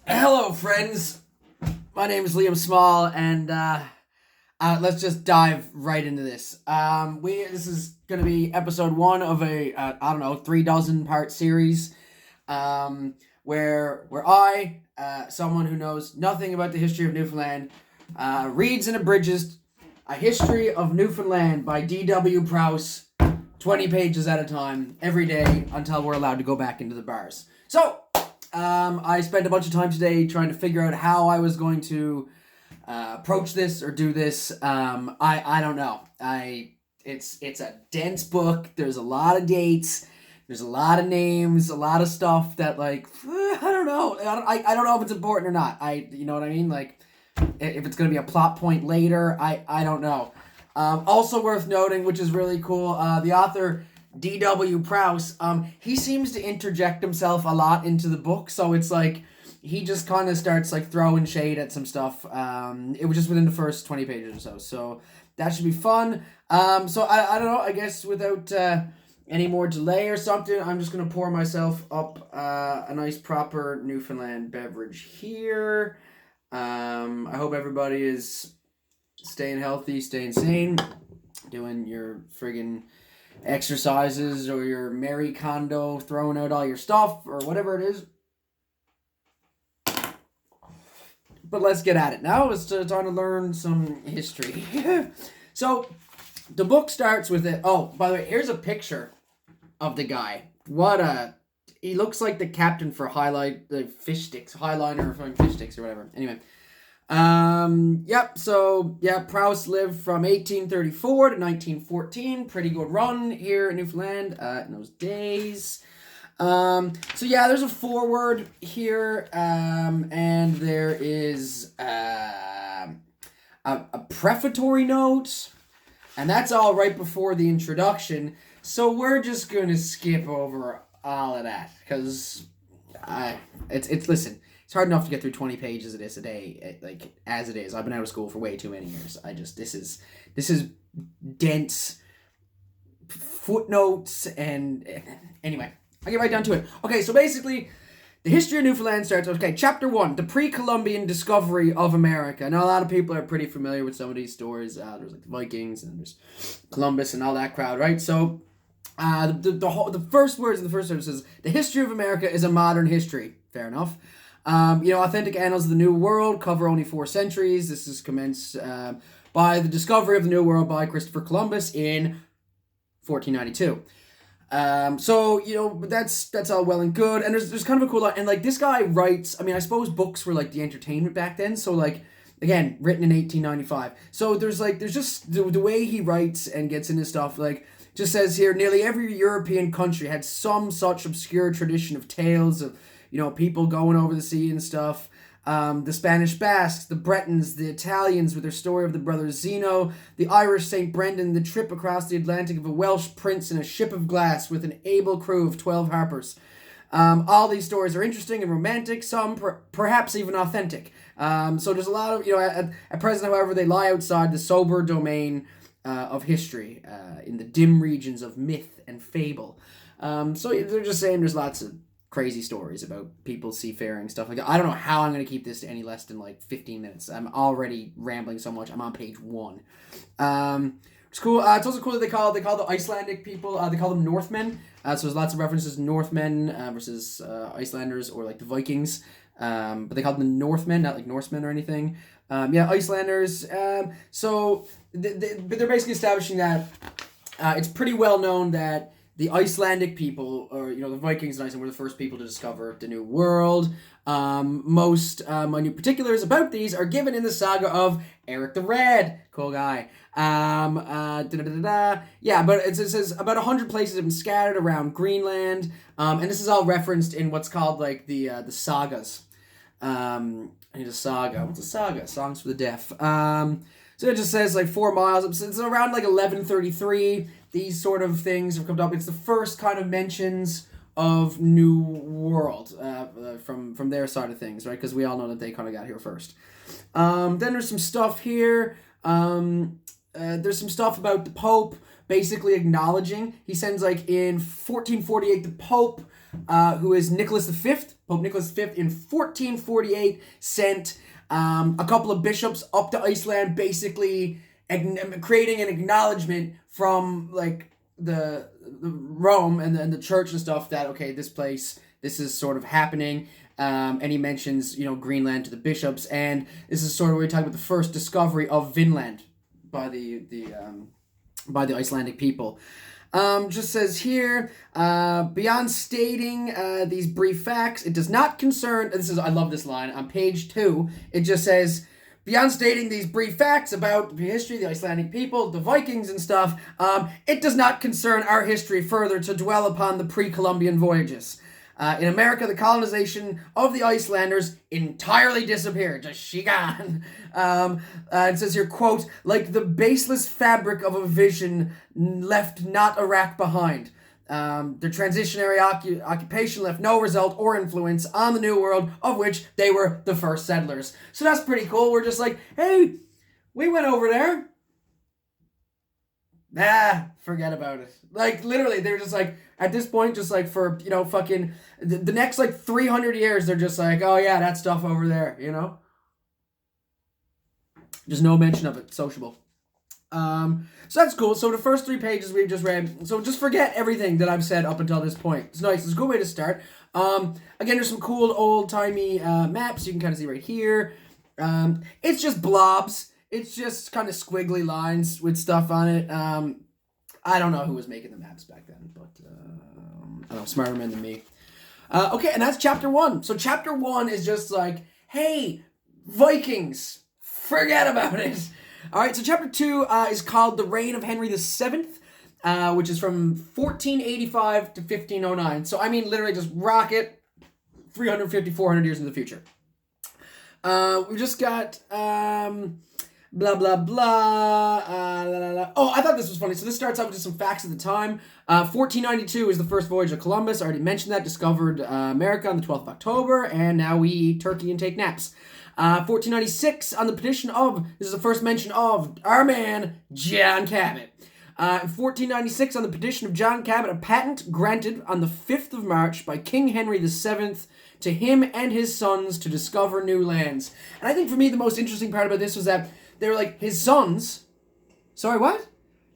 Hello, friends. My name is Liam Small, and let's just dive right into this. This is gonna be episode one of a 3 dozen part series, where I, someone who knows nothing about the history of Newfoundland, reads and abridges a history of Newfoundland by D.W. Prowse, 20 pages at a time, every day until we're allowed to go back into the bars. So. I spent a bunch of time today trying to figure out how I was going to approach this or do this. I don't know. It's a dense book. There's a lot of dates. There's a lot of names. A lot of stuff that I don't know. I don't know if it's important or not. You know what I mean? Like if it's gonna be a plot point later. I don't know. Also worth noting, which is really cool. The author. D.W. Prowse, he seems to interject himself a lot into the book, so it's like he just kind of starts throwing shade at some stuff. It was just within the first 20 pages or so that should be fun. So I don't know, I guess without any more delay or something, I'm just gonna pour myself up a nice proper Newfoundland beverage here. I hope everybody is staying healthy, staying sane, doing your friggin' exercises or your Mary Kondo throwing out all your stuff or whatever it is. But let's get at it now. It's time to learn some history. So the book starts with it. Oh, by the way, here's a picture of the guy. He looks like the captain for fish sticks, highliner from fish sticks or whatever. Anyway. Prowse lived from 1834 to 1914. Pretty good run here in Newfoundland in those days. There's a foreword here, and there is a prefatory note, and that's all right before the introduction. So we're just gonna skip over all of that because listen. It's hard enough to get through 20 pages of this a day, as it is. I've been out of school for way too many years. This is dense footnotes and anyway, I'll get right down to it. Okay, so basically, the history of Newfoundland starts, chapter 1, the pre-Columbian discovery of America. Now, a lot of people are pretty familiar with some of these stories. There's the Vikings and there's Columbus and all that crowd, right? So, the first words in the first sentence is, the history of America is a modern history. Fair enough. Authentic annals of the New World cover only 4 centuries. This is commenced by the discovery of the New World by Christopher Columbus in 1492. That's all well and good. And there's kind of a cool line. And this guy writes. I mean, I suppose books were the entertainment back then. So again, written in 1895. So there's just the way he writes and gets into stuff just says here, nearly every European country had some such obscure tradition of tales of people going over the sea and stuff. The Spanish Basques, the Bretons, the Italians with their story of the brothers Zeno, the Irish St. Brendan, the trip across the Atlantic of a Welsh prince in a ship of glass with an able crew of 12 harpers. All these stories are interesting and romantic, some perhaps even authentic. So there's a lot of, at present, however, they lie outside the sober domain of history, in the dim regions of myth and fable. So they're just saying there's lots of crazy stories about people seafaring, stuff like that. I don't know how I'm going to keep this to any less than 15 minutes. I'm already rambling so much. I'm on page 1. It's cool. It's also cool that they call the Icelandic people, they call them Northmen. So there's lots of references to Northmen versus Icelanders or the Vikings. But they call them the Northmen, not Norsemen or anything. Icelanders. So they're basically establishing that it's pretty well known that the Icelandic people, or the Vikings in Iceland, were the first people to discover the New World. Most minute particulars about these are given in the saga of Eric the Red. Cool guy. But it says about 100 places have been scattered around Greenland, and this is all referenced in what's called the sagas. I need a saga. What's a saga? Songs for the deaf. So it just says 4 miles. It's around 1133. These sort of things have come up. It's the first kind of mentions of New World from their side of things, right? Because we all know that they kind of got here first. Then there's some stuff here. There's some stuff about the Pope. basically acknowledging. He sends like in 1448 the Pope, who is Nicholas V, Pope Nicholas V in 1448 sent a couple of bishops up to Iceland, basically creating an acknowledgement from like the Rome and the church and stuff that, okay, this is sort of happening. And he mentions, Greenland to the bishops, and this is sort of where we talk about the first discovery of Vinland by the Icelandic people. Just says here, beyond stating these brief facts, it does not concern, I love this line, on page 2, it just says, beyond stating these brief facts about the history of the Icelandic people, the Vikings and stuff, it does not concern our history further to dwell upon the pre-Columbian voyages. In America, the colonization of the Icelanders entirely disappeared. Just she gone. It says here, quote, like the baseless fabric of a vision left not a rack behind. Their transitionary occupation left no result or influence on the New World, of which they were the first settlers. So that's pretty cool. We're just like, hey, we went over there. Forget about it. Like, literally, they're just like, at this point, just like for, fucking the next like 300 years, they're just like, oh yeah, that stuff over there, Just no mention of it. Sociable. So that's cool. So the first 3 pages we've just read. So just forget everything that I've said up until this point. It's nice. It's a good way to start. Again, there's some cool old-timey maps you can kind of see right here. It's just blobs. It's just kind of squiggly lines with stuff on it. I don't know who was making the maps back then, but I don't know, smarter men than me. Okay, and that's chapter 1. So chapter 1 is just like, hey, Vikings, forget about it. All right, so chapter 2 is called The Reign of Henry VII, which is from 1485 to 1509. So, I mean, literally just rocket 350, 400 years in the future. We just got... blah, blah, blah, la, la, la. Oh, I thought this was funny. So this starts off with just some facts of the time. 1492 is the first voyage of Columbus. I already mentioned that. Discovered America on the 12th of October. And now we eat turkey and take naps. 1496 on the petition of, this is the first mention of our man, John Cavett. In 1496 on the petition of John Cavett, a patent granted on the 5th of March by King Henry VII to him and his sons to discover new lands. And I think for me the most interesting part about this was that they were like, his sons? Sorry, what?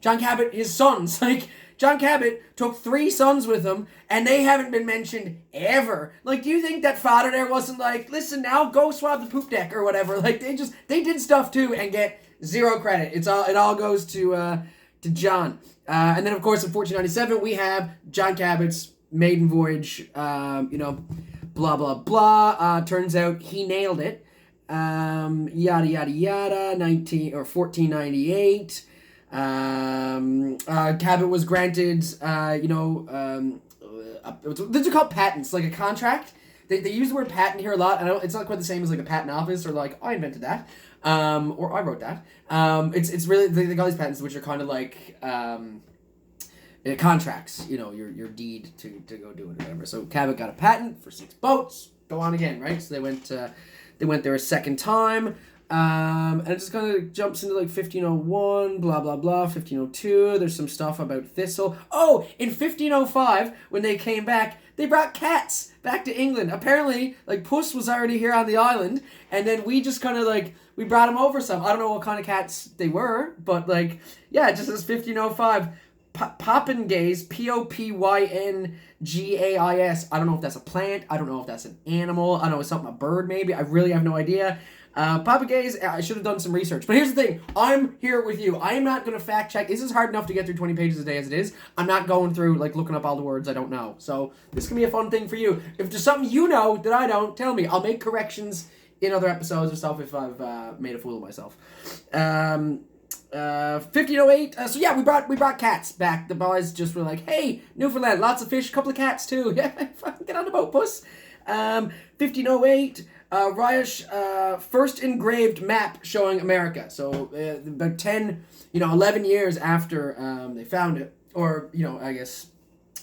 John Cavett, his sons. Like, John Cavett took 3 sons with him, and they haven't been mentioned ever. Like, do you think that father there wasn't like, listen now, go swab the poop deck or whatever? Like, they did stuff too and get 0 credit. It all goes to John. And then, of course, in 1497, we have John Cavett's maiden voyage, blah, blah, blah. Turns out he nailed it. Yada yada yada. 1498. Cavett was granted, these are called patents, like a contract. They use the word patent here a lot. I know it's not quite the same as like a patent office or like I invented that, or I wrote that. It's really they call these patents, which are kind of like contracts. Your deed to go do it or whatever. So Cavett got a patent for 6 boats. Go on again, right? So they went there a second time. And it just kind of jumps into like 1501, blah, blah, blah, 1502. There's some stuff about Thistle. Oh, in 1505, when they came back, they brought cats back to England. Apparently, like, Puss was already here on the island, and then we just kind of, like, we brought him over some. I don't know what kind of cats they were, but, like, yeah, it just says 1505. Popingays, Popyngais. I don't know if that's a plant. I don't know if that's an animal. I don't know, it's something, a bird maybe. I really have no idea. Popingays, I should have done some research. But here's the thing. I'm here with you. I am not going to fact check. This is hard enough to get through 20 pages a day as it is. I'm not going through, like, looking up all the words I don't know. So this can be a fun thing for you. If there's something you know that I don't, tell me. I'll make corrections in other episodes or stuff if I've made a fool of myself. 1508. So yeah, we brought cats back. The boys just were like, hey, Newfoundland, lots of fish, couple of cats too. Yeah, get on the boat, puss. 1508. Rausch, first engraved map showing America. So about 11 years after they found it, or I guess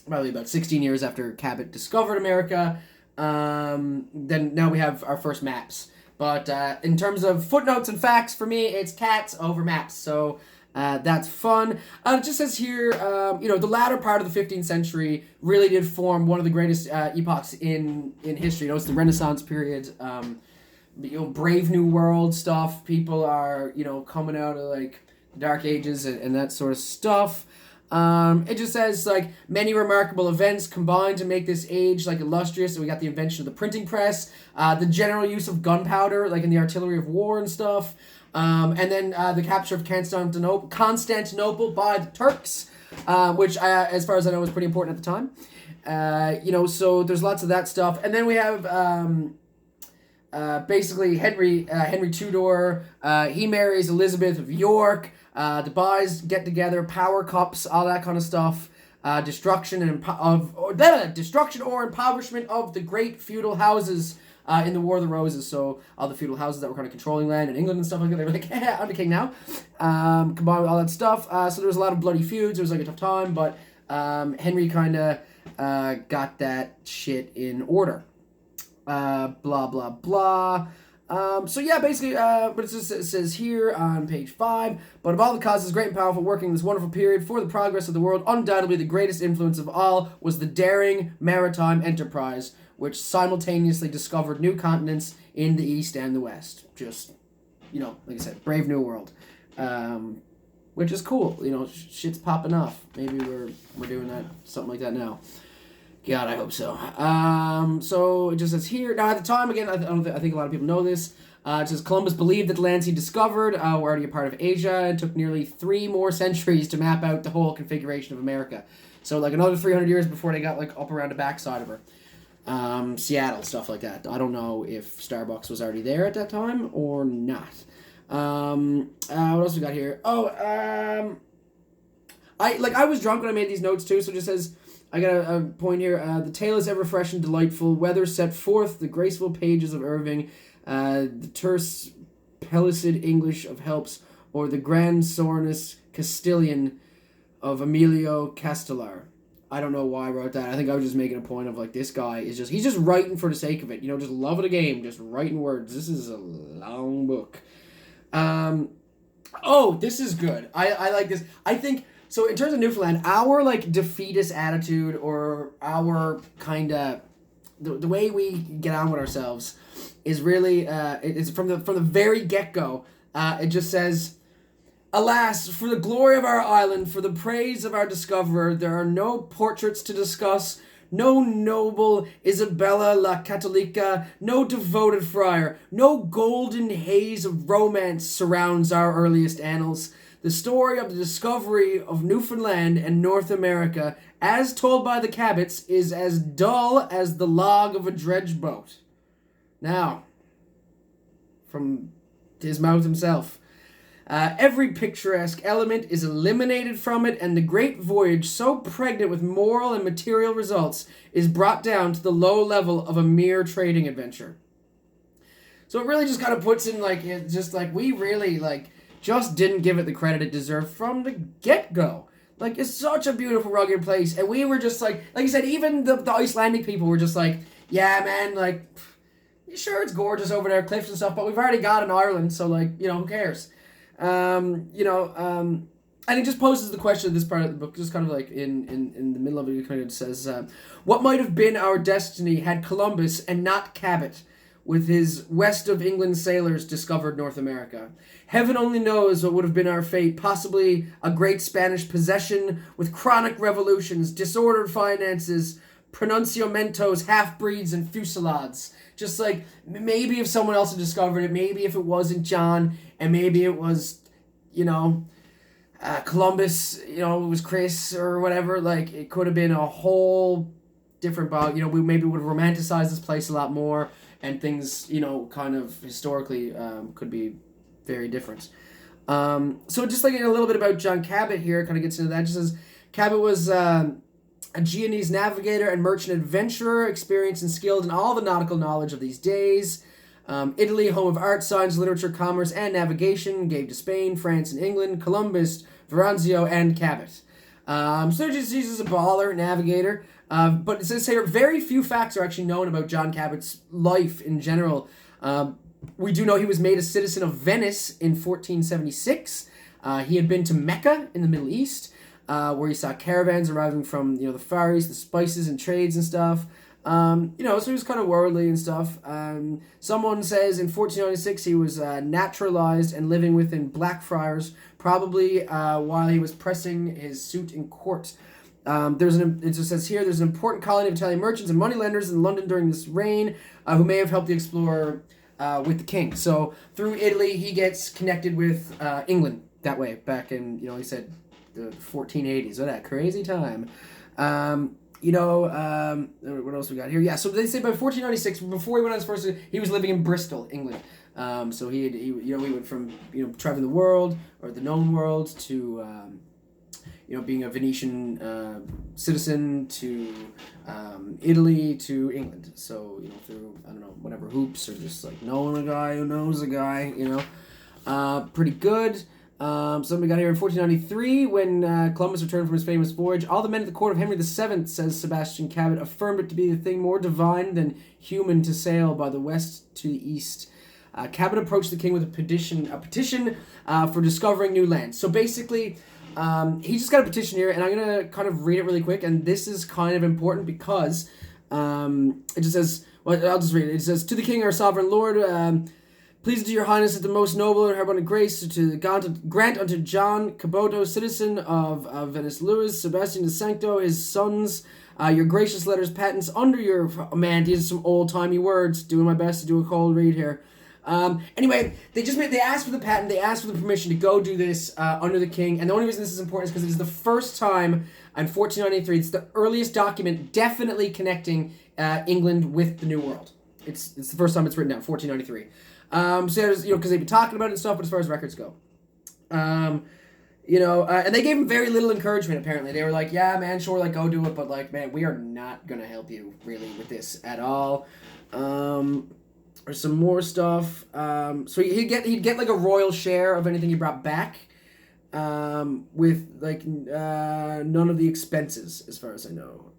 probably about 16 years after Cavett discovered America. Then now we have our first maps. But in terms of footnotes and facts, for me, it's cats over maps. So That's fun. It just says here, the latter part of the 15th century really did form one of the greatest epochs in history. It's the Renaissance period. Brave New World stuff. People are, coming out of, the Dark Ages and that sort of stuff. It just says, many remarkable events combined to make this age, illustrious. So we got the invention of the printing press, the general use of gunpowder, in the artillery of war and stuff. And then the capture of Constantinople by the Turks, which, as far as I know, was pretty important at the time. So there's lots of that stuff. And then we have basically Henry Tudor. He marries Elizabeth of York. The Buys get together, power cups, all that kind of stuff. Destruction or impoverishment of the great feudal houses in the War of the Roses. So all the feudal houses that were kind of controlling land in England and stuff like that, they were like, I'm the king now. Combined with all that stuff. So there was a lot of bloody feuds. It was a tough time, but Henry kind of got that shit in order. Blah, blah, blah. Basically, but it says here on page 5, but of all the causes great and powerful working in this wonderful period for the progress of the world, undoubtedly the greatest influence of all was the daring maritime enterprise, which simultaneously discovered new continents in the East and the West. Just, like I said, Brave New World. Which is cool. Shit's popping off. Maybe we're doing that, something like that now. God, I hope so. So it just says here. Now, at the time, again, I think a lot of people know this. It says Columbus believed that the lands he discovered were already a part of Asia, and took nearly 3 more centuries to map out the whole configuration of America. So, another 300 years before they got, up around the backside of her. Seattle, stuff like that. I don't know if Starbucks was already there at that time or not. What else we got here? I was drunk when I made these notes, too, so it just says... I got a point here. The tale is ever fresh and delightful. Weather set forth the graceful pages of Irving, the terse, pellucid English of Helps, or the grand sonorous Castilian of Emilio Castelar. I don't know why I wrote that. I think I was just making a point of, this guy is he's just writing for the sake of it. Just loving a game, just writing words. This is a long book. This is good. I like this. I think... So in terms of Newfoundland, our defeatist attitude, or our kind of the way we get on with ourselves is really it's from the very get-go. It just says, "Alas, for the glory of our island, for the praise of our discoverer, there are no portraits to discuss, no noble Isabella la Cattolica, no devoted friar, no golden haze of romance surrounds our earliest annals. The story of the discovery of Newfoundland and North America, as told by the Cavetts, is as dull as the log of a dredge boat." Now, from his mouth himself. Every picturesque element is eliminated from it, and the great voyage, so pregnant with moral and material results, is brought down to the low level of a mere trading adventure. So it really just kind of puts in, we really, just didn't give it the credit it deserved from the get-go. It's such a beautiful, rugged place, and we were just like you said, even the Icelandic people were just yeah, man, sure, it's gorgeous over there, cliffs and stuff, but we've already got an Ireland, so, who cares? And it just poses the question of this part of the book, just kind of in the middle of it, it kind of says, what might have been our destiny had Columbus, and not Cavett, with his west of England sailors, discovered North America? Heaven only knows what would have been our fate, possibly a great Spanish possession with chronic revolutions, disordered finances, pronunciamentos, half-breeds, and fusillades. Just maybe if someone else had discovered it, maybe if it wasn't John, and maybe it was, Columbus, it was Chris or whatever, it could have been a whole different bog. We maybe would have romanticized this place a lot more, and things, kind of historically could be very different. So just a little bit about John Cavett here, kind of gets into that. It just says, Cavett was a Genoese navigator and merchant adventurer, experienced and skilled in all the nautical knowledge of these days. Italy, home of art, science, literature, commerce, and navigation, gave to Spain, France, and England, Columbus, Veranzio, and Cavett. So he's just a baller, navigator. But it says here, very few facts are actually known about John Cavett's life in general. We do know he was made a citizen of Venice in 1476. He had been to Mecca in the Middle East, where he saw caravans arriving from, the Far East, the spices and trades and stuff. So he was kind of worldly and stuff. Someone says in 1496 he was naturalized and living within Blackfriars, probably while he was pressing his suit in court. It just says here, there's an important colony of Italian merchants and moneylenders in London during this reign who may have helped the explorer with the king. So through Italy, he gets connected with England that way, back in, he said the 1480s. What that crazy time. What else we got here? Yeah, so they say by 1496, before he went on his first, he was living in Bristol, England. So he went from, traveling the world, or the known world, to, being a Venetian citizen, to Italy, to England. So, through, I don't know, whatever hoops, or just like knowing a guy who knows a guy, pretty good. Something we got here in 1493, when Columbus returned from his famous voyage. All the men at the court of Henry VII, says Sebastian Cavett, affirmed it to be a thing more divine than human to sail by the west to the east. Cavett approached the king with a petition for discovering new lands. So basically, he just got a petition here, and I'm going to kind of read it really quick, and this is kind of important because it just says, well, I'll just read it. It says, "To the king, our sovereign lord, please do your highness at the most noble and abundant grace to grant unto John Caboto, citizen of Venice Louis, Sebastian de Sancto, his sons, your gracious letters patents under your..." Oh, man, these are some old-timey words. Doing my best to do a cold read here. Anyway, they asked for the patent, they asked for the permission to go do this under the king, and the only reason this is important is because it is the first time in 1493, it's the earliest document definitely connecting England with the New World. It's the first time it's written down, 1493. So there's, because they've been talking about it and stuff, but as far as records go. And they gave him very little encouragement, apparently. They were like, yeah, man, sure, like, go do it, but, like, man, we are not gonna help you, really, with this at all. There's some more stuff. So he'd get, like, a royal share of anything he brought back, with, like, none of the expenses, as far as I know.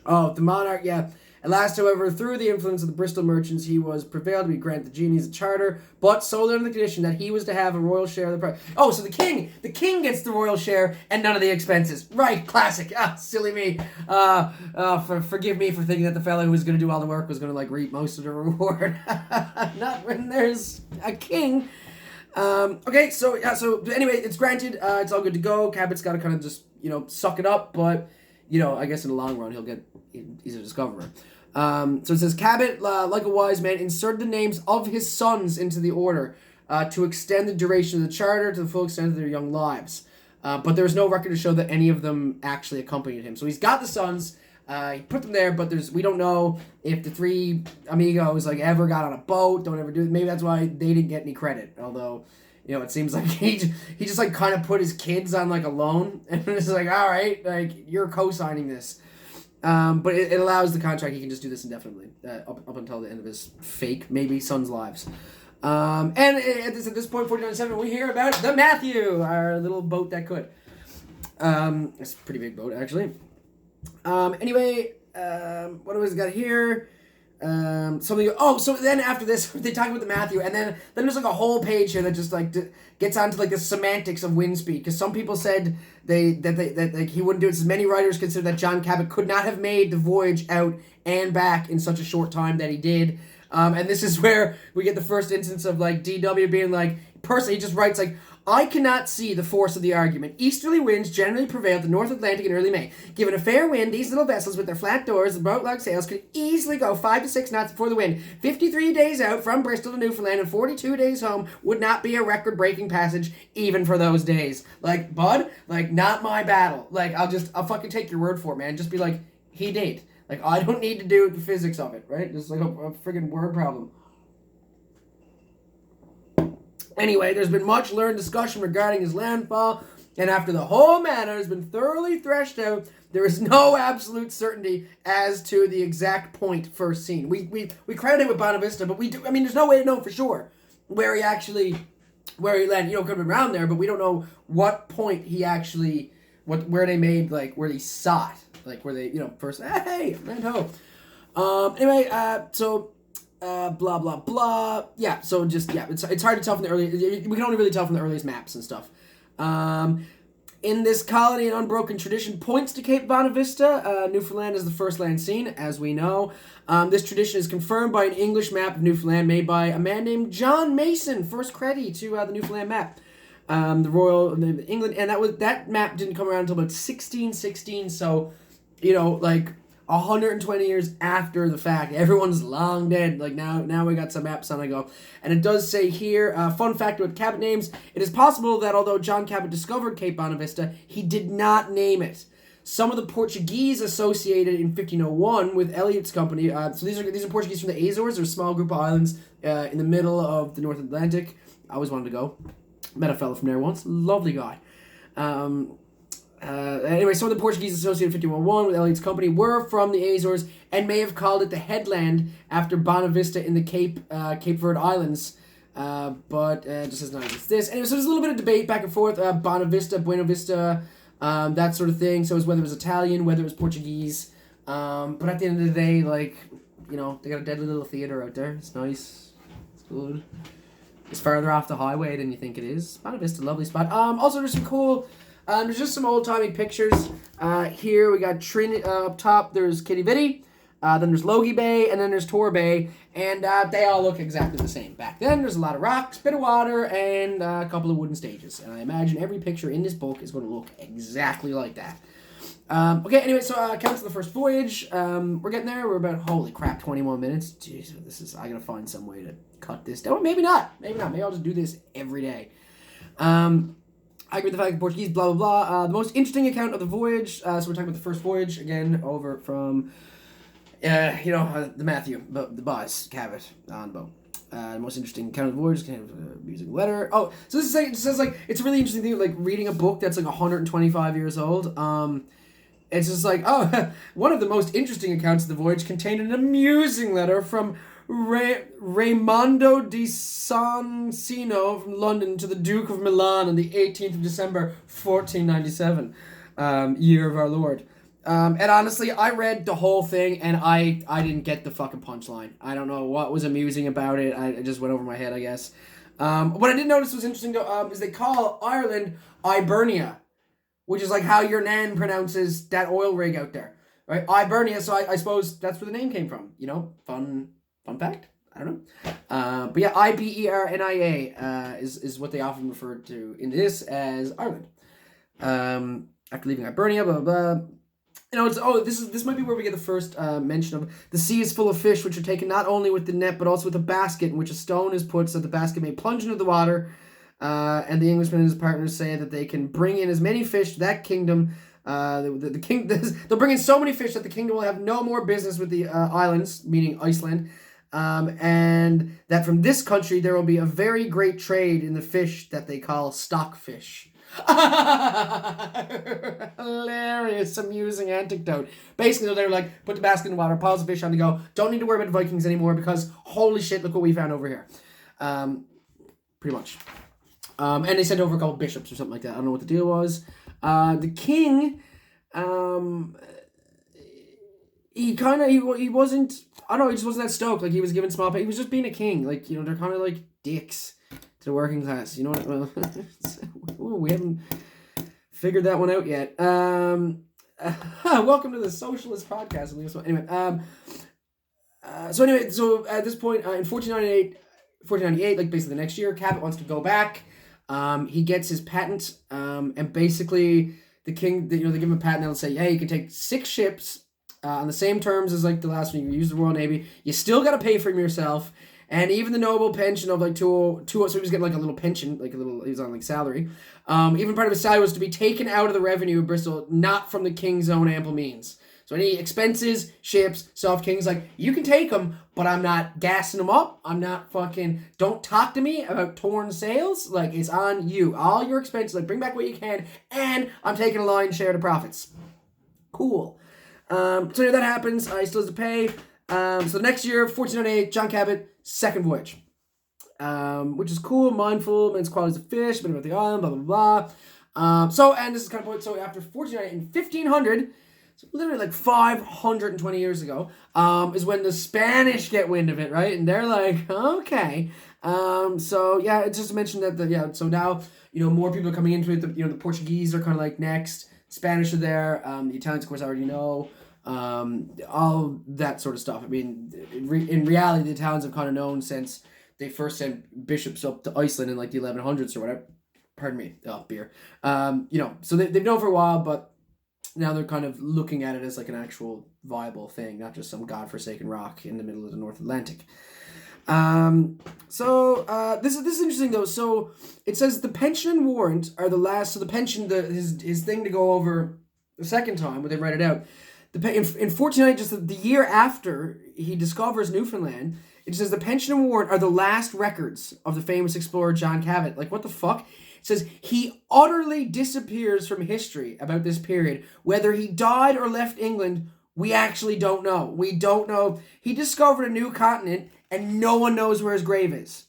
The monarch, yeah. At last, however, through the influence of the Bristol merchants, he was prevailed to be granted the Genie's charter, but solely on the condition that he was to have a royal share of the price. Oh, so the king gets the royal share and none of the expenses. Right, classic. Silly me. Forgive me for thinking that the fellow who was going to do all the work was going to, like, reap most of the reward. Not when there's a king. Okay, so anyway, it's granted. It's all good to go. Cavett's got to kind of just, suck it up, but, I guess in the long run, he's a discoverer. So it says, Cavett, like a wise man, inserted the names of his sons into the order to extend the duration of the charter to the full extent of their young lives. But there's no record to show that any of them actually accompanied him. So he's got the sons, he put them there, but we don't know if the three amigos, like, ever got on a boat, don't ever do it. Maybe that's why they didn't get any credit, although... it seems like he just, like, kind of put his kids on, like, a loan, and it's like, all right, like, you're co-signing this. But it allows the contract, he can just do this indefinitely, up until the end of his fake, maybe, sons' lives. And at this point, 1497, we hear about the Matthew, our little boat that could. It's a pretty big boat, actually. Anyway, what do we got here? So then after this, they talk about the Matthew, and then there's like a whole page here that just like gets onto like the semantics of wind speed, because some people said that like he wouldn't do it. So many writers consider that John Cabot could not have made the voyage out and back in such a short time that he did. And this is where we get the first instance of like DW being like, personally, he just writes like, I cannot see the force of the argument. Easterly winds generally prevail at the North Atlantic in early May. Given a fair wind, these little vessels with their flat doors and boat-like sails could easily go 5 to 6 knots before the wind. 53 days out from Bristol to Newfoundland and 42 days home would not be a record-breaking passage even for those days. Like, bud, like, not my battle. Like, I'll fucking take your word for it, man. Just be like, he did. Like, I don't need to do the physics of it, right? Just like a friggin' word problem. Anyway, there's been much learned discussion regarding his landfall, and after the whole matter has been thoroughly threshed out, there is no absolute certainty as to the exact point first seen. We credited it with Bonavista, but there's no way to know for sure where he landed. Could have been around there, but we don't know what point he actually, where they made, like, where he saw it. Like, where they, first, hey, land ho. Anyway, so blah blah blah. Yeah, so just it's hard to tell from the early. We can only really tell from the earliest maps and stuff. In this colony, an unbroken tradition points to Cape Bonavista. Newfoundland is the first land seen, as we know. This tradition is confirmed by an English map of Newfoundland made by a man named John Mason. First credit to the Newfoundland map. The Royal England, and that map didn't come around until about 1616. So, like 120 years after the fact. Everyone's long dead. Like now we got some maps on the go. And it does say here, fun fact about Cavett names, it is possible that although John Cavett discovered Cape Bonavista, he did not name it. Some of the Portuguese associated in 1501 with Elliot's company, so these are Portuguese from the Azores, or a small group of islands in the middle of the North Atlantic. I always wanted to go. Met a fellow from there once. Lovely guy. Anyway, some of the Portuguese associated in 1501 with Elliot's company were from the Azores and may have called it the headland after Bonavista in the Cape Verde Islands. But just as nice as this. Anyway, so there's a little bit of debate back and forth. Bonavista, Buena Vista, that sort of thing. So it was whether it was Italian, whether it was Portuguese. But at the end of the day, they got a deadly little theater out there. It's nice. It's good. It's further off the highway than you think it is. Bonavista, lovely spot. Also, there's some cool... there's just some old-timey pictures. Here we got Trinity up top. There's Kitty Vitty. Then there's Logie Bay. And then there's Tor Bay. And they all look exactly the same. Back then, there's a lot of rocks, bit of water, and a couple of wooden stages. And I imagine every picture in this book is going to look exactly like that. Okay, anyway, so counts the First Voyage. We're getting there. We're about, holy crap, 21 minutes. Jeez, I gotta find some way to cut this down. Maybe not. Maybe I'll just do this every day. I agree with the fact that Portuguese, blah, blah, blah. The most interesting account of the voyage, so we're talking about the First Voyage, again, over from, the Matthew, the boss, Cavett, on boat. The most interesting account of the voyage, kind of music letter. Oh, so this says, it's a really interesting thing, like, reading a book that's, 125 years old. It's just one of the most interesting accounts of the voyage contained an amusing letter from Raimondo di Sansino from London to the Duke of Milan on the 18th of December, 1497, year of our Lord. And honestly, I read the whole thing and I didn't get the fucking punchline. I don't know what was amusing about it. It just went over my head, I guess. What I did notice was interesting though, is they call Ireland Ibernia, which is like how your nan pronounces that oil rig out there, right? Ibernia, so I suppose that's where the name came from, Fun fact? I don't know. But yeah, Ibernia is what they often refer to in this as Ireland. After leaving Ibernia, blah, blah, blah. This might be where we get the first mention of the sea is full of fish, which are taken not only with the net, but also with a basket in which a stone is put so the basket may plunge into the water. And the Englishman and his partners say that they can bring in as many fish to that kingdom. They'll bring in so many fish that the kingdom will have no more business with the islands, meaning Iceland. And that from this country there will be a very great trade in the fish that they call stockfish. Hilarious, amusing anecdote. Basically, they were like, put the basket in the water, piles of fish on the go. Don't need to worry about the Vikings anymore because holy shit, look what we found over here. Pretty much. And they sent over a couple bishops or something like that. I don't know what the deal was. The king, he wasn't, I don't know, he just wasn't that stoked. Like, he was given small pay. He was just being a king. Like, they're kind of like dicks to the working class. You know what? Well, we haven't figured that one out yet. Welcome to the Socialist Podcast. Anyway, so at this point, in 1498, like basically the next year, Cavett wants to go back. He gets his patent, and basically the king, they give him a patent that'll say, hey, you can take 6 ships on the same terms as like the last one. You use the Royal Navy. You still got to pay for them yourself. And even the noble pension of like 2 so he was getting like a little pension, he was on like salary. Even part of his salary was to be taken out of the revenue of Bristol, not from the king's own ample means. So any expenses, ships, stuff, king's like, you can take them, but I'm not gassing them up. I'm not don't talk to me about torn sails. Like, it's on you. All your expenses, like, bring back what you can, and I'm taking a lion's share of the profits. Cool. So that happens. He still has to pay. So the next year, 1498, John Cavett, Second Voyage. Which is cool, mindful, men's qualities of fish, a bit about the island, blah, blah, blah. And this is kind of point. So after 1498, in 1500, So literally like 520 years ago, is when the Spanish get wind of it, right? And they're like, okay. So yeah, it's just to mention that so now, more people are coming into it. The Portuguese are kind of like next. Spanish are there. The Italians, of course, I already know. All that sort of stuff. I mean, in reality, the Italians have kind of known since they first sent bishops up to Iceland in like the 1100s or whatever. Pardon me. Oh, beer. So they've known for a while, but now they're kind of looking at it as like an actual viable thing, not just some godforsaken rock in the middle of the North Atlantic. This is interesting though. So it says the pension and warrant are the last. So the pension, his thing to go over the second time when they write it out. In 1490, just the year after he discovers Newfoundland, it says the pension and warrant are the last records of the famous explorer John Cavett. Like, what the fuck? It says he utterly disappears from history about this period. Whether he died or left England, we actually don't know. We don't know. He discovered a new continent, and no one knows where his grave is.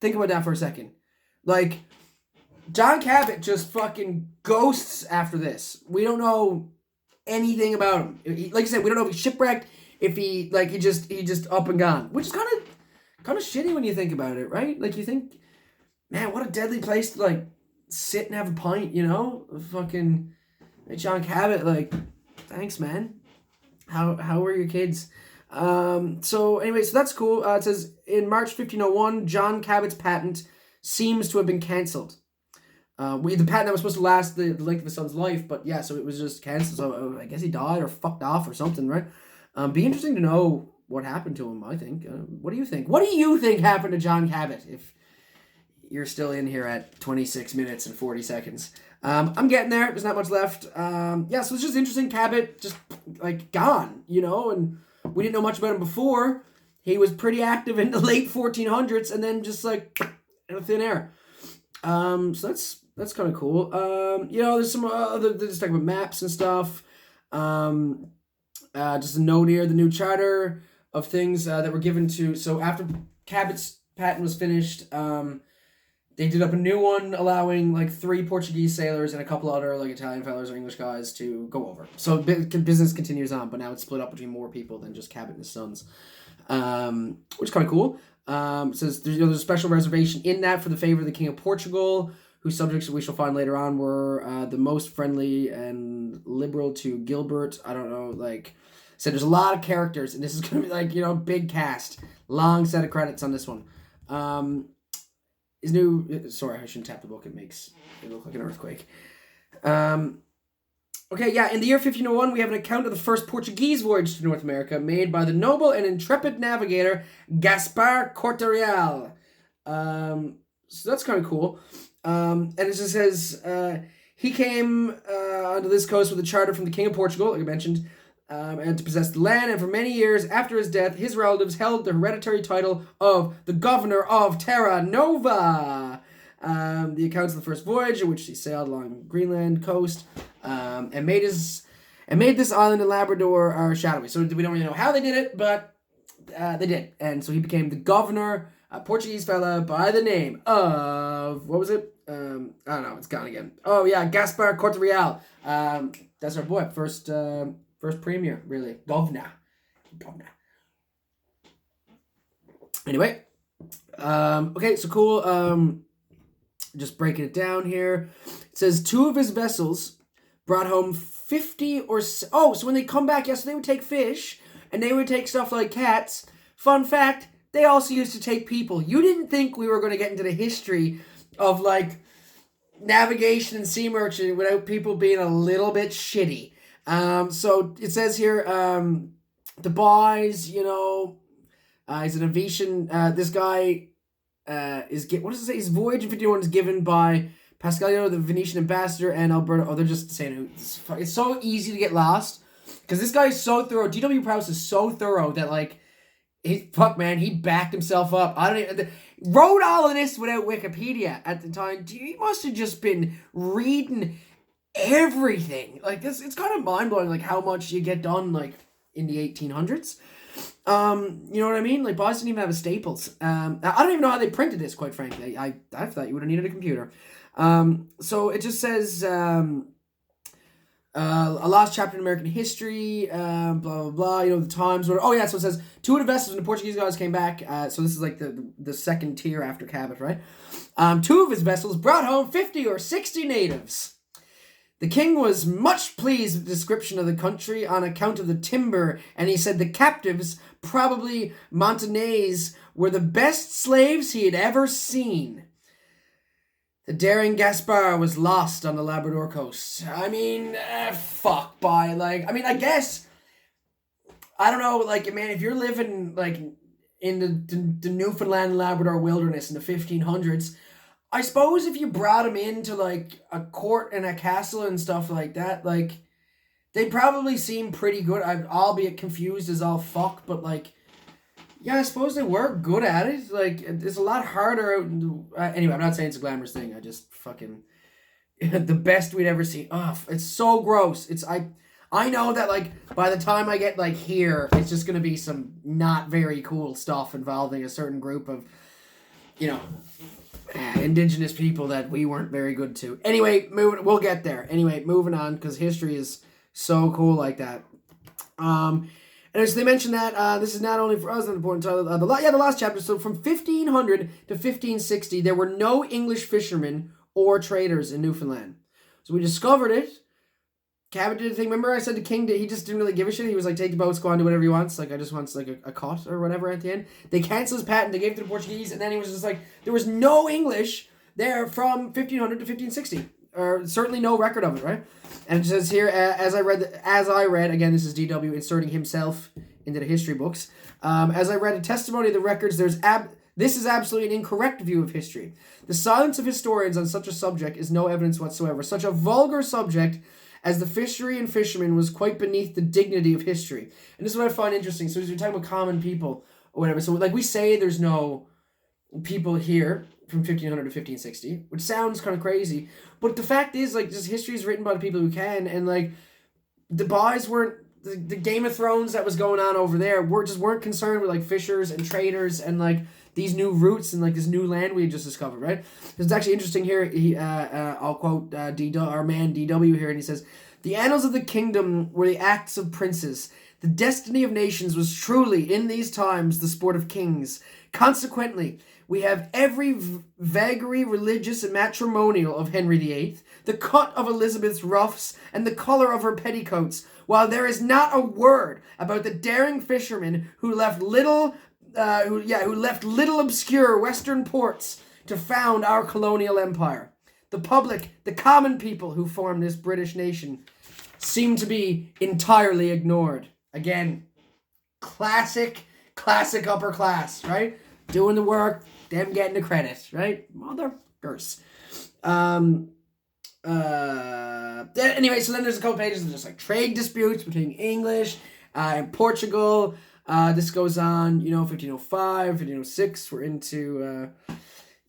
Think about that for a second. Like, John Cavett just fucking ghosts after this. We don't know anything about him. Like I said, we don't know if he's shipwrecked, if he just up and gone, which is kind of shitty when you think about it, right? Like, you think, man, what a deadly place to like sit and have a pint, fucking John Cavett. Like, thanks, man. How were your kids? So that's cool. It says in March 1501, John Cavett's patent seems to have been cancelled. The patent that was supposed to last the length of his son's life, but yeah, so it was just cancelled. So I guess he died or fucked off or something, right? Be interesting to know what happened to him, I think. What do you think? What do you think happened to John Cavett, if you're still in here at 26 minutes and 40 seconds? I'm getting there. There's not much left. So it's just interesting. Cavett just, like, gone, and we didn't know much about him before. He was pretty active in the late 1400s and then just, like, in thin air. So that's kind of cool. There's some other, they're just talking about maps and stuff. Just a note here, the new charter of things that were given to, so after Cavett's patent was finished, they did up a new one allowing like 3 Portuguese sailors and a couple other like Italian fellows or English guys to go over. So business continues on, but now it's split up between more people than just Cavett and his sons, which is kind of cool. It says there's a special reservation in that for the favor of the King of Portugal, whose subjects we shall find later on were the most friendly and liberal to Gilbert. I don't know, like, so there's a lot of characters, and this is going to be like, big cast. Long set of credits on this one. Sorry, I shouldn't tap the book. It look like an earthquake. Okay, yeah, in the year 1501, we have an account of the first Portuguese voyage to North America made by the noble and intrepid navigator Gaspar Corta. So that's kind of cool. And it just says, he came onto this coast with a charter from the King of Portugal, like I mentioned, and to possess the land, and for many years after his death, his relatives held the hereditary title of the Governor of Terra Nova. The accounts of the first voyage, in which he sailed along Greenland coast, and made this island in Labrador are shadowy. So we don't really know how they did it, but they did. And so he became the governor, a Portuguese fella by the name of, what was it? I don't know, it's gone again. Oh yeah, Gaspar Corta. That's our boy, first premier, really. Governor. Anyway, okay, so cool. Just breaking it down here. It says 2 of his vessels brought home 50 or... so when they come back, so they would take fish, and they would take stuff like cats. Fun fact, they also used to take people. You didn't think we were going to get into the history of, like, navigation and sea merchant without people being a little bit shitty. So it says here, the boys, he's an Avetian. This guy... what does it say? His voyage in 51 is given by Pascalio, the Venetian ambassador, and Alberto. Oh, they're just saying it's so easy to get lost because this guy is so thorough. D.W. Prowse is so thorough that he backed himself up. Wrote all of this without Wikipedia at the time. He must have just been reading everything. Like this, it's kind of mind blowing. Like how much you get done in the 1800s. You know what I mean? Like, Boss didn't even have a Staples. I don't even know how they printed this, quite frankly. I thought you would have needed a computer. So it just says, A lost chapter in American history, blah, blah, blah, the times. Oh, yeah, so it says, two of the vessels when the Portuguese guys came back, so this is like the second tier after Cavett, right? Two of his vessels brought home 50 or 60 natives. The king was much pleased with the description of the country on account of the timber, and he said the captives, probably Montagnais, were the best slaves he had ever seen. The daring Gaspar was lost on the Labrador coast. I mean, fuck, bye. I guess, I don't know, man, if you're living, in the Newfoundland and Labrador wilderness in the 1500s, I suppose if you brought him into, a court and a castle and stuff like that, they'd probably seem pretty good. Albeit confused as all fuck, but, yeah, I suppose they were good at it. It's a lot harder out in anyway, I'm not saying it's a glamorous thing. I just fucking... the best we'd ever seen. Oh, it's so gross. I know that, by the time I get, here, it's just gonna be some not very cool stuff involving a certain group of, indigenous people that we weren't very good to. Anyway, we'll get there. Anyway, moving on, because history is so cool like that. And as they mentioned that, this is not only for us an important title, the last chapter. So from 1500 to 1560, there were no English fishermen or traders in Newfoundland. So we discovered it. Cavett did a thing. Remember I said the king, he just didn't really give a shit. He was like, take the boats, go on, do whatever he wants. I just want a cut or whatever at the end. They canceled his patent. They gave it to the Portuguese. And then he was just like, there was no English there from 1500 to 1560. Or certainly no record of it, right? And it says here, as I read, again, this is DW inserting himself into the history books. As I read a testimony of the records, this is absolutely an incorrect view of history. The silence of historians on such a subject is no evidence whatsoever. Such a vulgar subject as the fishery and fishermen was quite beneath the dignity of history. And this is what I find interesting. So as you're talking about common people or whatever, so we say there's no people here from 1500 to 1560, which sounds kind of crazy, but the fact is, just history is written by the people who can, and the boys weren't the Game of Thrones that was going on over there. Weren't concerned with fishers and traders and these new routes and this new land we had just discovered, right? It's actually interesting here. I'll quote our man DW here, and he says, "The annals of the kingdom were the acts of princes. The destiny of nations was truly in these times the sport of kings. Consequently, we have every vagary religious and matrimonial of Henry VIII, the cut of Elizabeth's ruffs, and the colour of her petticoats, while there is not a word about the daring fishermen who left little obscure western ports to found our colonial empire. The public, the common people who form this British nation, seem to be entirely ignored." Again, classic upper class, right? Doing the work, them getting the credit, right? Motherfuckers. Anyway, so then there's a couple pages of just trade disputes between English and Portugal. This goes on, 1505, 1506. We're into,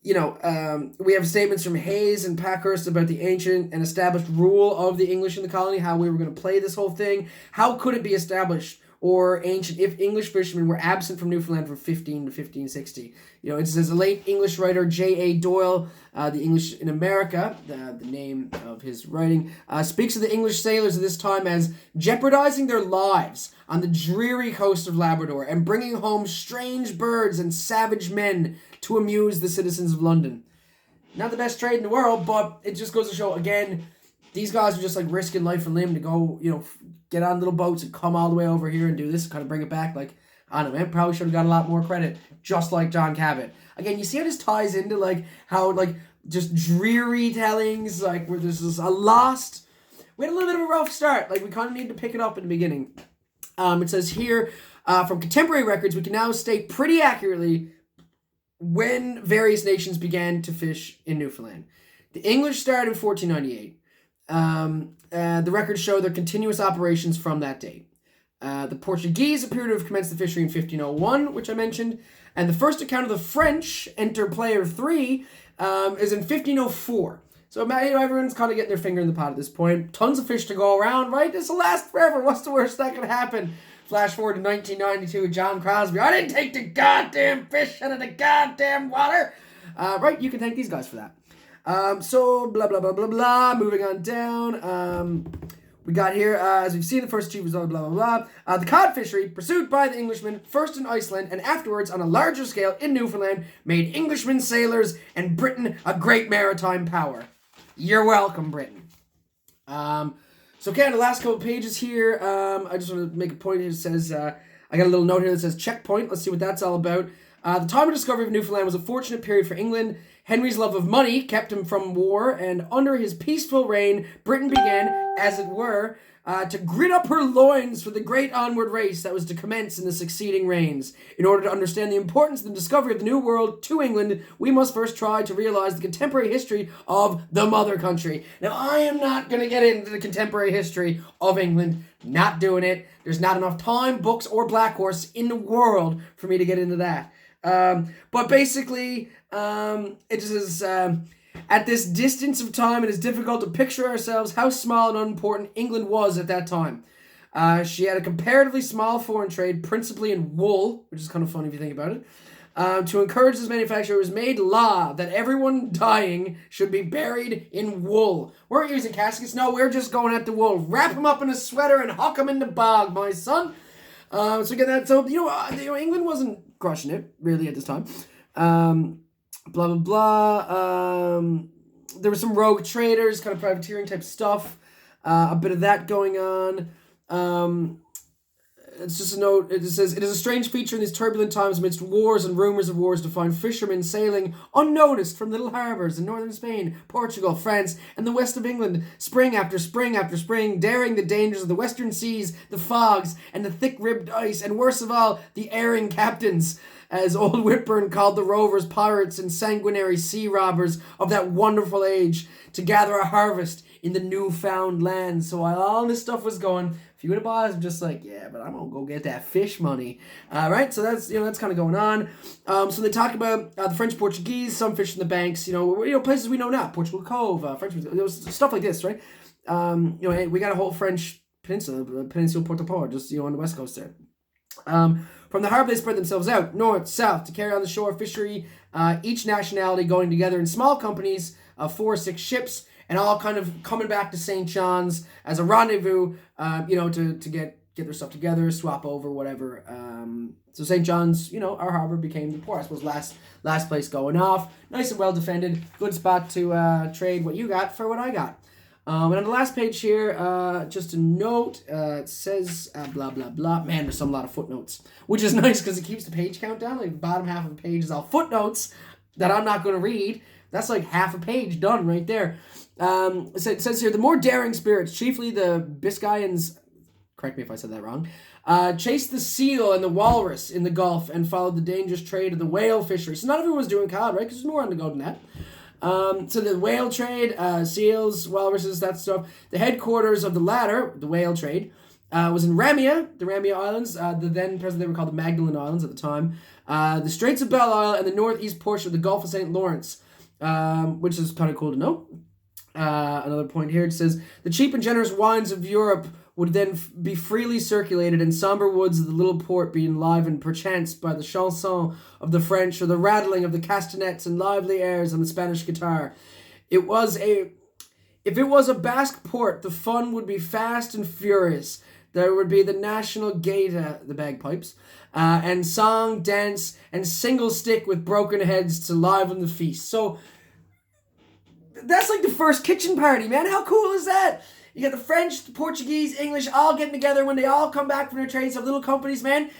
we have statements from Hayes and Packhurst about the ancient and established rule of the English in the colony, how we were going to play this whole thing. How could it be established or ancient if English fishermen were absent from Newfoundland from 15 to 1560? It says the late English writer J.A. Doyle, The English in America, the name of his writing, speaks of the English sailors of this time as jeopardizing their lives on the dreary coast of Labrador and bringing home strange birds and savage men to amuse the citizens of London. Not the best trade in the world, but it just goes to show, again, these guys are just risking life and limb to go, get on little boats and come all the way over here and do this, kind of bring it back. I don't know, man, probably should have got a lot more credit, just like John Cavett. Again, you see how this ties into, how, just dreary tellings, where there's just a lost... We had a little bit of a rough start. We kind of need to pick it up in the beginning. It says here, from contemporary records, we can now state pretty accurately when various nations began to fish in Newfoundland. The English started in 1498. The records show their continuous operations from that date. The Portuguese appear to have commenced the fishery in 1501, which I mentioned, and the first account of the French enter player 3 is in 1504. So everyone's kind of getting their finger in the pot at this point. Tons of fish to go around, right? This will last forever. What's the worst that could happen? Flash forward to 1992 with John Crosby. I didn't take the goddamn fish out of the goddamn water. Right, you can thank these guys for that. So, blah, blah, blah, blah, blah. Moving on down. We got here, as we've seen, the first achievements, blah, blah, blah, blah. The cod fishery, pursued by the Englishmen, first in Iceland, and afterwards on a larger scale in Newfoundland, made Englishmen sailors and Britain a great maritime power. You're welcome, Britain. So, okay, on the last couple pages here, I just want to make a point here. It says, I got a little note here that says checkpoint. Let's see what that's all about. The time of discovery of Newfoundland was a fortunate period for England. Henry's love of money kept him from war, and under his peaceful reign, Britain began, as it were, to grit up her loins for the great onward race that was to commence in the succeeding reigns. In order to understand the importance of the discovery of the New World to England, we must first try to realize the contemporary history of the mother country. Now, I am not going to get into the contemporary history of England. Not doing it. There's not enough time, books, or BlackHorse in the world for me to get into that. But basically, it just is, at this distance of time, it is difficult to picture ourselves how small and unimportant England was at that time. She had a comparatively small foreign trade, principally in wool, which is kind of funny if you think about it. To encourage this manufacture, it was made law that everyone dying should be buried in wool. We weren't using caskets, no, we're just going at the wool. Wrap him up in a sweater and huck him in the bog, my son. So again, England wasn't crushing it, really, at this time. Blah, blah, blah. There were some rogue traders, kind of privateering type stuff. A bit of that going on. It's just a note. It says, it is a strange feature in these turbulent times amidst wars and rumors of wars to find fishermen sailing unnoticed from little harbours in northern Spain, Portugal, France, and the west of England, spring after spring after spring, daring the dangers of the western seas, the fogs, and the thick-ribbed ice, and worst of all, the erring captains, as old Whitburn called the rovers pirates and sanguinary sea robbers of that wonderful age, to gather a harvest in the Newfoundland. So while all this stuff was going, a few of the boys were just like, yeah, but I'm gonna go get that fish money. Right? So that's kind of going on. So they talk about the French Portuguese, some fish in the banks, places we know now, Portugal Cove, French, stuff like this, right? We got a whole French peninsula, Peninsula Port-au-Port, just on the west coast there. From the harbor, they spread themselves out, north, south, to carry on the shore fishery, each nationality going together in small companies of 4 or 6 ships, and all kind of coming back to St. John's as a rendezvous, to get their stuff together, swap over, whatever. So St. John's, our harbor became the port, I suppose, last place going off. Nice and well defended, good spot to trade what you got for what I got. And on the last page here, just a note, it says blah, blah, blah. Man, there's a lot of footnotes, which is nice because it keeps the page count down. Like the bottom half of the page is all footnotes that I'm not going to read. That's like half a page done right there. It says here, the more daring spirits, chiefly the Biscayans, correct me if I said that wrong, chased the seal and the walrus in the Gulf and followed the dangerous trade of the whale fishery. So not everyone was doing cod, right? Because there's more on the go than that. So the whale trade, seals, walruses, that stuff. The headquarters of the latter, the whale trade, was in Ramia, the Ramia Islands. The then present they were called the Magdalen Islands at the time. The Straits of Belle Isle and the northeast portion of the Gulf of St. Lawrence, which is kind of cool to know. Another point here, it says, the cheap and generous wines of Europe would then be freely circulated, and somber woods of the little port be enlivened perchance by the chanson of the French or the rattling of the castanets and lively airs on the Spanish guitar. If it was a Basque port, the fun would be fast and furious. There would be the national gaita, the bagpipes, and song, dance, and single stick with broken heads to liven the feast. So that's like the first kitchen party, man. How cool is that? You got the French, the Portuguese, English all getting together when they all come back from their trades of little companies, man.